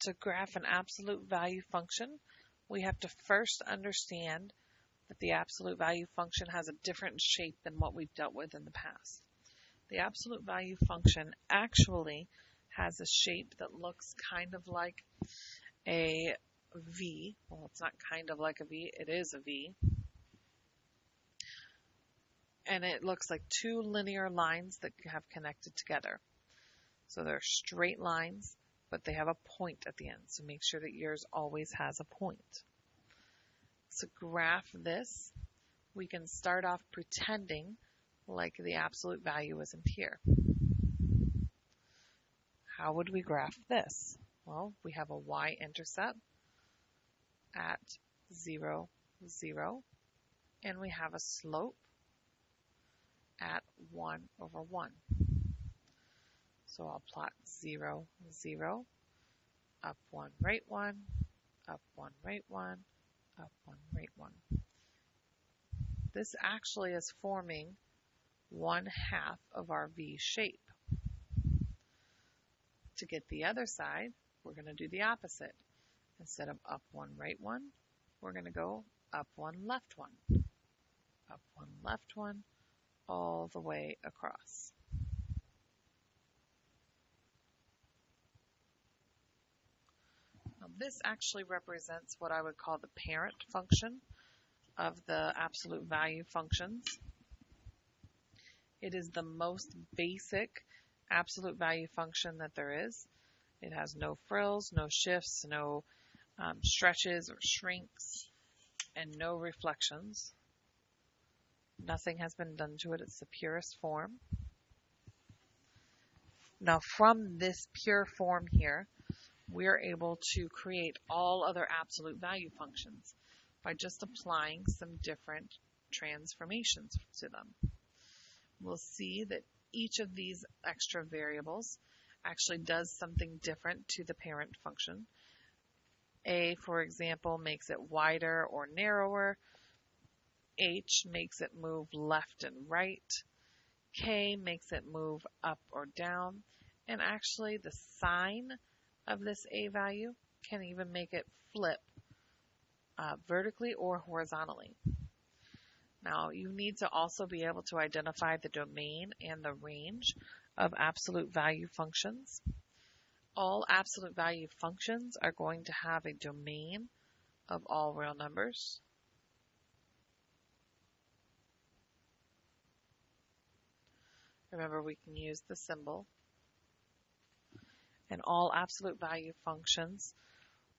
to graph an absolute value function, we have to first understand that the absolute value function has a different shape than what we've dealt with in the past. The absolute value function actually has a shape that looks kind of like a V. Well, it's not kind of like a V, it is a V. And it looks like two linear lines that have connected together. So they're straight lines, but they have a point at the end. So make sure that yours always has a point. To graph this, we can start off pretending like the absolute value isn't here. How would we graph this? Well, we have a y-intercept at 0, 0, and we have a slope at 1 over 1. So I'll plot 0, 0, up 1, right 1, up 1, right 1, up 1, right 1. This actually is forming 1/2 of our V shape. To get the other side, we're going to do the opposite. Instead of up 1, right 1, we're going to go up 1, left 1. Up 1, left 1, all the way across. Now, this actually represents what I would call the parent function of the absolute value functions. It is the most basic absolute value function that there is. It has no frills, no shifts, no stretches or shrinks, and no reflections. Nothing has been done to it. It's the purest form. Now, from this pure form here, we're able to create all other absolute value functions by just applying some different transformations to them. We'll see that each of these extra variables actually does something different to the parent function. A, for example, makes it wider or narrower. H makes it move left and right. K makes it move up or down. And actually, the sign of this A value can even make it flip vertically or horizontally. Now, you need to also be able to identify the domain and the range of absolute value functions. All absolute value functions are going to have a domain of all real numbers. Remember, we can use the symbol. And all absolute value functions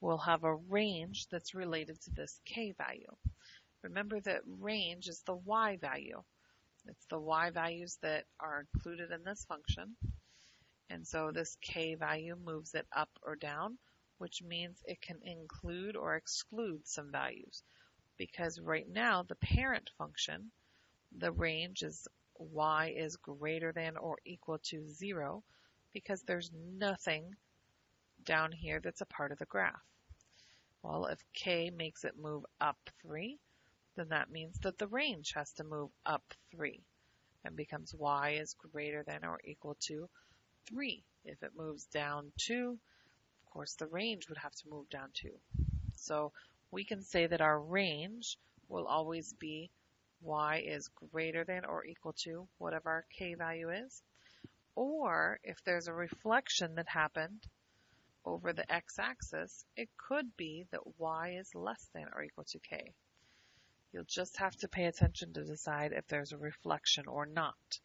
will have a range that's related to this k value. Remember that range is the y value. It's the y values that are included in this function. And so this k value moves it up or down, which means it can include or exclude some values. Because right now, the parent function, the range is y is greater than or equal to 0, because there's nothing down here that's a part of the graph. Well, if k makes it move up 3, then that means that the range has to move up 3 and becomes y is greater than or equal to 3. If it moves down 2, of course the range would have to move down 2. So we can say that our range will always be y is greater than or equal to whatever our k value is. Or if there's a reflection that happened over the x-axis, it could be that y is less than or equal to k. You'll just have to pay attention to decide if there's a reflection or not.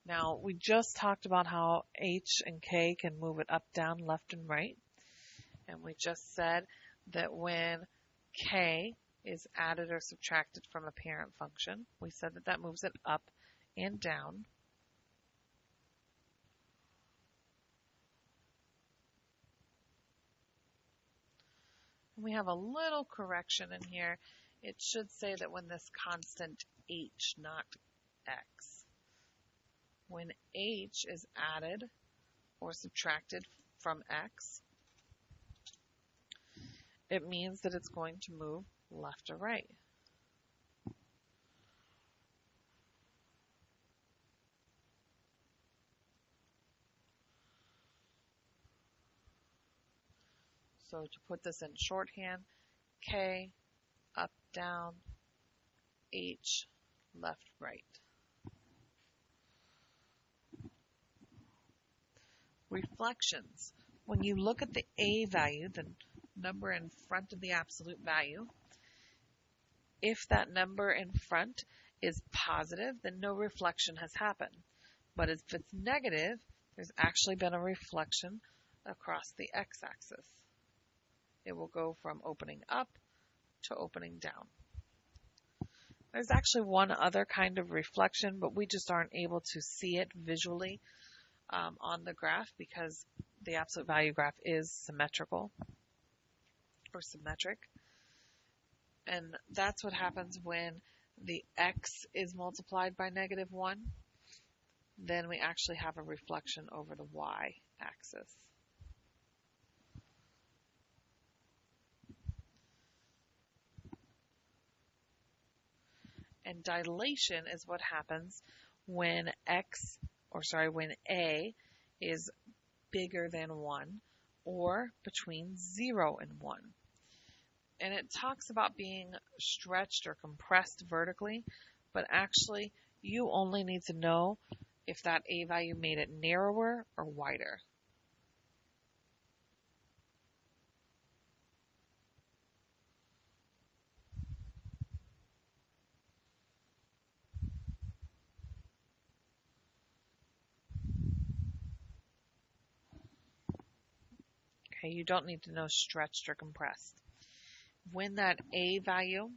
Now, we just talked about how h and k can move it up, down, left, and right. And we just said that when k is added or subtracted from a parent function, we said that that moves it up and down. We have a little correction in here. It should say that when this constant h, not x. When h is added or subtracted from x, it means that it's going to move left or right. So to put this in shorthand, K, up, down, H, left, right. Reflections. When you look at the A value, the number in front of the absolute value, if that number in front is positive, then no reflection has happened. But if it's negative, there's actually been a reflection across the x-axis. It will go from opening up to opening down. There's actually one other kind of reflection, but we just aren't able to see it visually on the graph because the absolute value graph is symmetrical or symmetric. And that's what happens when the x is multiplied by -1. Then we actually have a reflection over the y-axis. And dilation is what happens when when A is bigger than 1 or between 0 and 1. And it talks about being stretched or compressed vertically, but actually you only need to know if that A value made it narrower or wider. Okay, you don't need to know stretched or compressed. When that A value,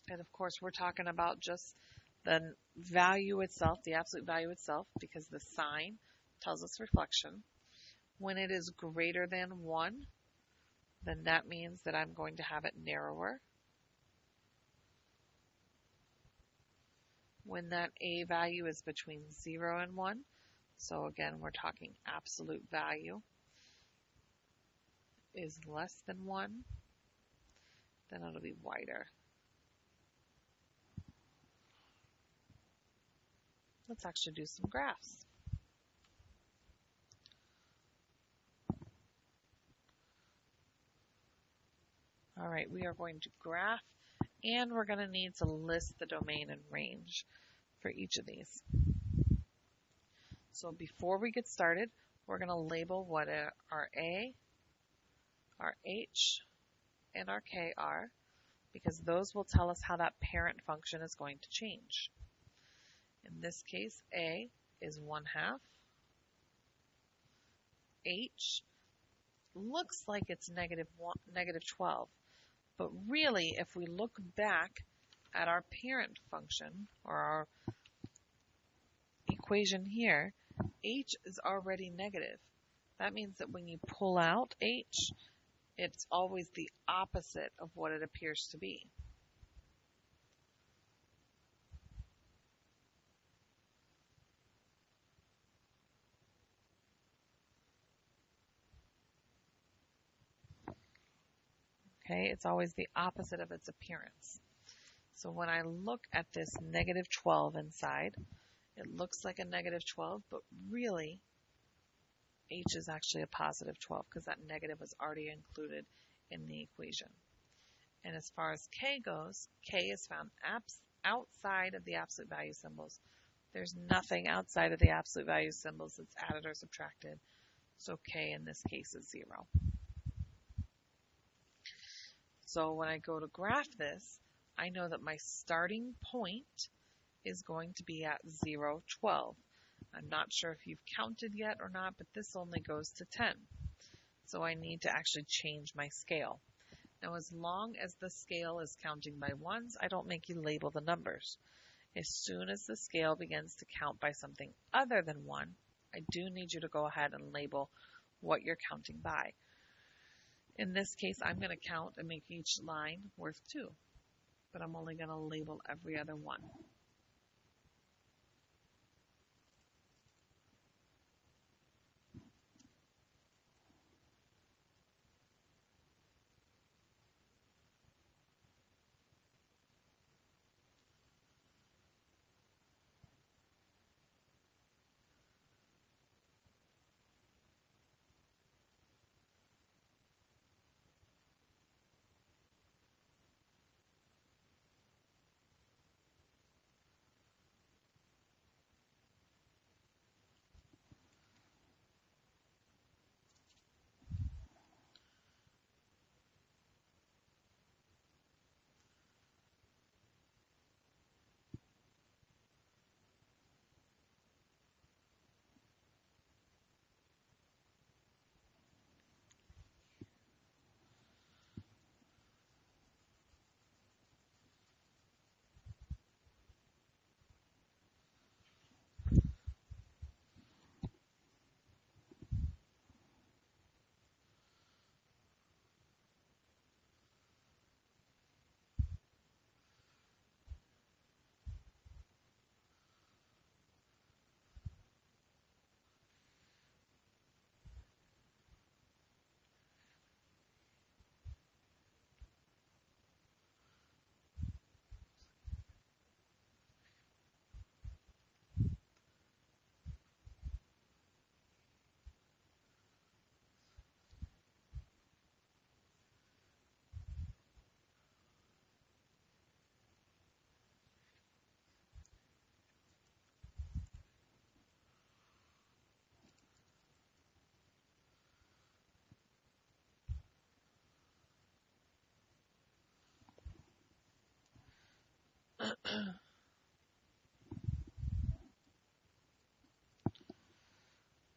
and of course we're talking about just the value itself, the absolute value itself, because the sign tells us reflection. When it is greater than 1, then that means that I'm going to have it narrower. When that A value is between 0 and 1, so again we're talking absolute value, is less than 1, then it'll be wider. Let's actually do some graphs. All right, we are going to graph, and we're going to need to list the domain and range for each of these. So before we get started, we're going to label what our A, our H, and our K are, because those will tell us how that parent function is going to change. In this case, A is 1/2. H looks like it's -12, but really, if we look back at our parent function, or our equation here, H is already negative. That means that when you pull out H, it's always the opposite of what it appears to be. Okay, it's always the opposite of its appearance. So when I look at this -12 inside, it looks like a -12, but really H is actually a +12 because that negative was already included in the equation. And as far as K goes, K is found outside of the absolute value symbols. There's nothing outside of the absolute value symbols that's added or subtracted. So K in this case is 0. So when I go to graph this, I know that my starting point is going to be at 0, 12. I'm not sure if you've counted yet or not, but this only goes to 10. So I need to actually change my scale. Now, as long as the scale is counting by ones, I don't make you label the numbers. As soon as the scale begins to count by something other than 1, I do need you to go ahead and label what you're counting by. In this case, I'm going to count and make each line worth 2, but I'm only going to label every other one.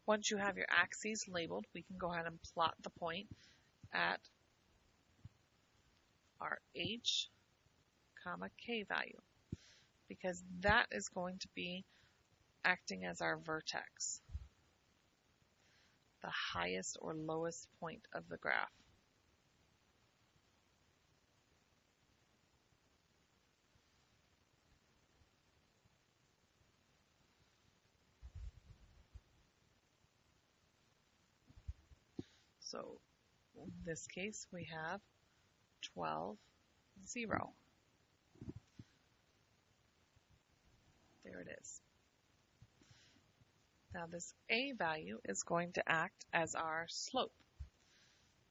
Once you have your axes labeled, we can go ahead and plot the point at our h, comma, k value, because that is going to be acting as our vertex, the highest or lowest point of the graph. So in this case, we have 12, 0. There it is. Now this a value is going to act as our slope.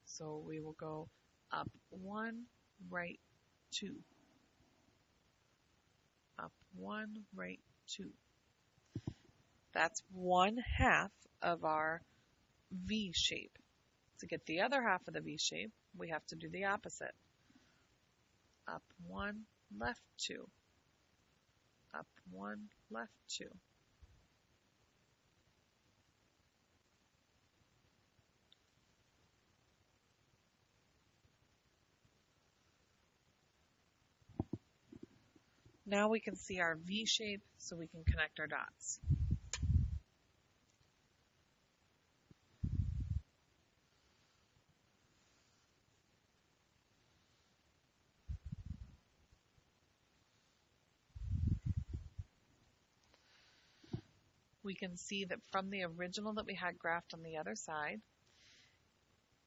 So we will go up 1, right 2. Up 1, right 2. That's 1/2 of our V shape. To get the other half of the V shape, we have to do the opposite. Up 1, left 2. Up 1, left 2. Now we can see our V shape, so we can connect our dots. We can see that from the original that we had graphed on the other side,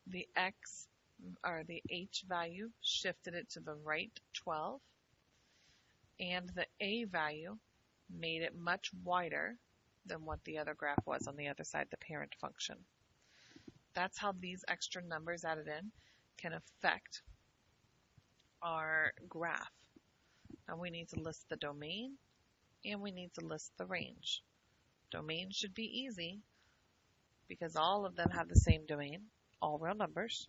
the x, or the h value, shifted it to the right 12, and the a value made it much wider than what the other graph was on the other side, the parent function. That's how these extra numbers added in can affect our graph. Now we need to list the domain, and we need to list the range. Domain should be easy because all of them have the same domain, all real numbers.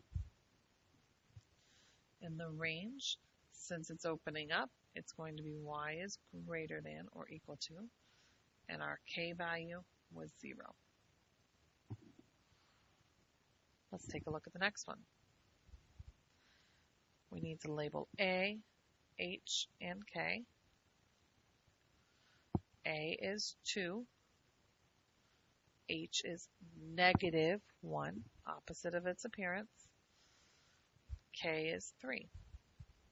And the range, since it's opening up, it's going to be y is greater than or equal to, and our k value was 0. Let's take a look at the next one. We need to label A, H, and K. A is 2. H is -1, opposite of its appearance. K is 3.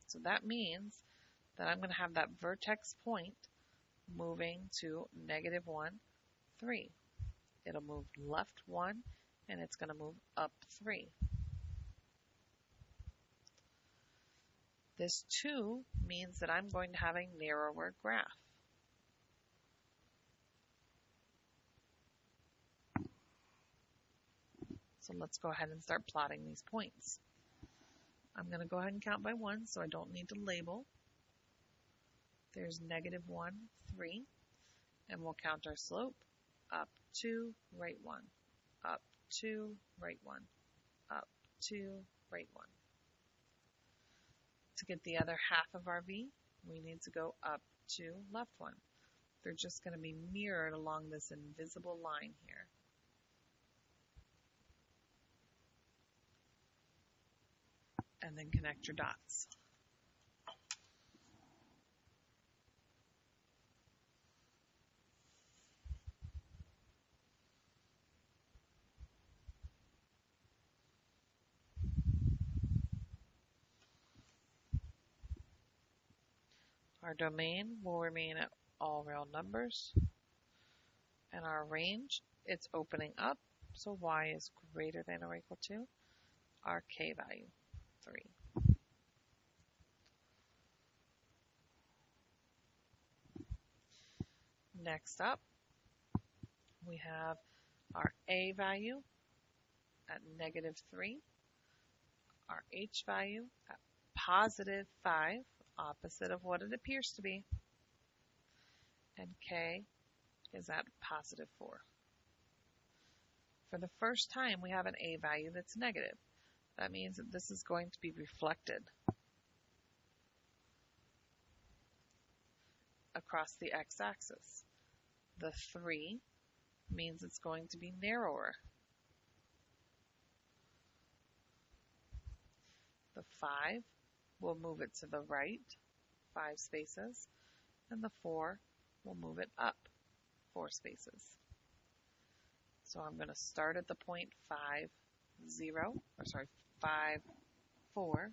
So that means that I'm going to have that vertex point moving to -1, 3. It'll move left 1, and it's going to move up 3. This 2 means that I'm going to have a narrower graph. So let's go ahead and start plotting these points. I'm going to go ahead and count by 1, so I don't need to label. There's -1, 3, and we'll count our slope. Up 2, right 1. Up 2, right 1. Up 2, right 1. To get the other half of our V, we need to go up 2, left 1. They're just going to be mirrored along this invisible line here. And then connect your dots. Our domain will remain at all real numbers. And our range, it's opening up, so y is greater than or equal to our k value, 3. Next up, we have our a value at -3, our h value at +5, opposite of what it appears to be, and k is at +4. For the first time, we have an a value that's negative. That means that this is going to be reflected across the x-axis. The 3 means it's going to be narrower. The 5 will move it to the right 5 spaces, and the 4 will move it up 4 spaces. So I'm going to start at the point 5, 4.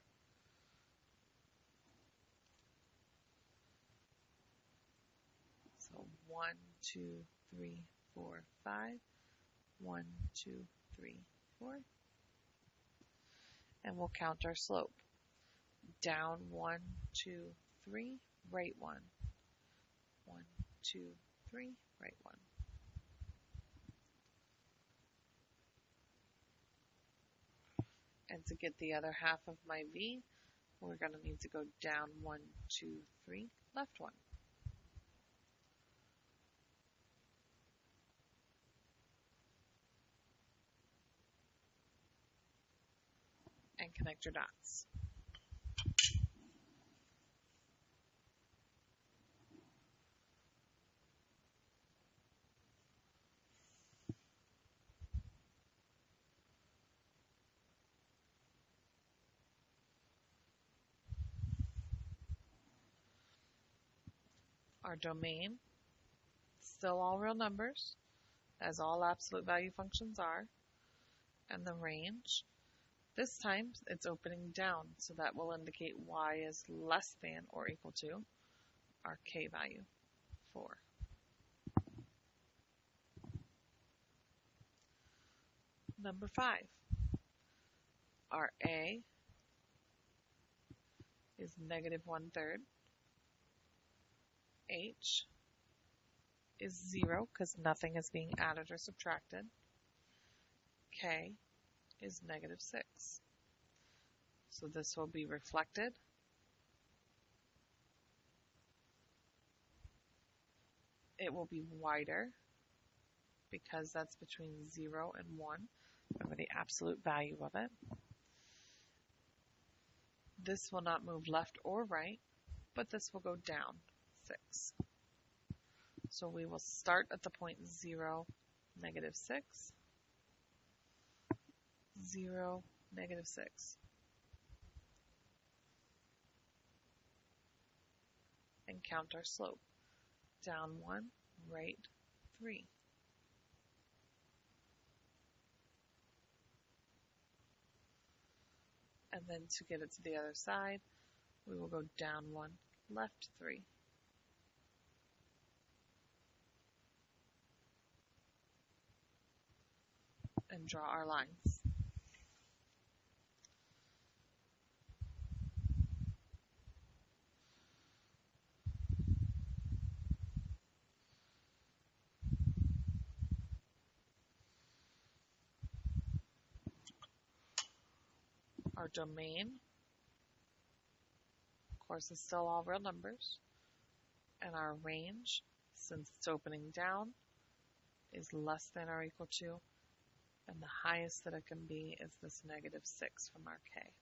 So 1, 2, 3, 4, 5. 1, 2, 3, 4. And we'll count our slope. Down 1, 2, 3, right 1. 1, 2, 3, right 1. And to get the other half of my V, we're going to need to go down 1, 2, 3, left 1. And connect your dots. Our domain, still all real numbers, as all absolute value functions are, and the range. This time it's opening down, so that will indicate y is less than or equal to our k value, 4. Number 5. Our a is -1/3. H is 0 because nothing is being added or subtracted. K is -6. So this will be reflected. It will be wider because that's between 0 and 1. Remember the absolute value of it. This will not move left or right, but this will go down 6. So we will start at the point 0, -6, 0, -6. And count our slope. Down 1, right 3. And then to get it to the other side, we will go down 1, left 3. And draw our lines. Our domain, of course, is still all real numbers. And our range, since it's opening down, is less than or equal to, and the highest that it can be is this -6 from our k.